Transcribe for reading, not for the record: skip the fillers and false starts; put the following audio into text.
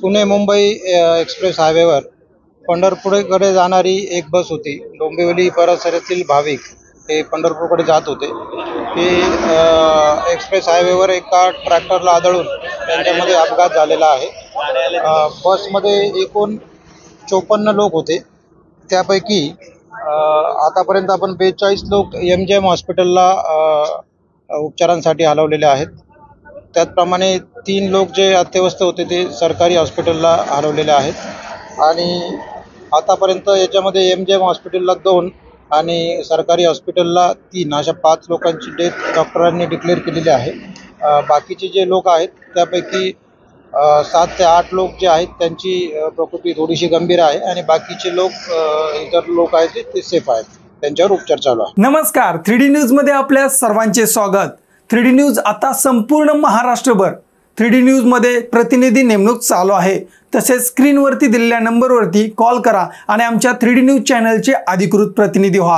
Pune Mumbai express हायवेवर पंढरपूरकडे जाणारी एक बस होती. डोंबिवली परिसरातील भाविक हे पंढरपूरकडे जात होते. ते एक्सप्रेस हायवेवर एका ट्रॅक्टरला आदळून त्यांच्यामध्ये अपघात झालेला आहे. बसमध्ये एकूण 54 लोक होते. त्यापैकी आतापर्यंत आपण 42 लोक MGM हॉस्पिटलला उपचारांसाठी हलवलेले आहेत. त्याचप्रमाणे 3 लोक जे अत्यवस्थ होते ते सरकारी हॉस्पिटलला हलवलेले आहेत आणि आतापर्यंत याच्यामध्ये MGM हॉस्पिटलला 2 आणि सरकारी हॉस्पिटलला 3 अशा 5 लोकांची डेथ डॉक्टरांनी डिक्लेअर केलेली आहे. बाकीचे जे लोक आहेत त्यापैकी 7 ते 8 लोक जे आहेत त्यांची प्रकृती थोडीशी गंभीर आहे आणि बाकीचे लोक इतर लोक आहेत ते सेफ आहेत. त्यांच्यावर उपचार चालू आहे. नमस्कार, 3D न्यूज मध्ये आपल्या सर्वांचे स्वागत. 3D न्यूज आता संपूर्ण महाराष्ट्रभर 3D न्यूज मध्ये प्रतिनिधी नेमणूक चालू आहे. तसेच स्क्रीनवरती दिलेल्या नंबरवरती कॉल करा आणि आमच्या 3D न्यूज चॅनलचे अधिकृत प्रतिनिधी व्हा.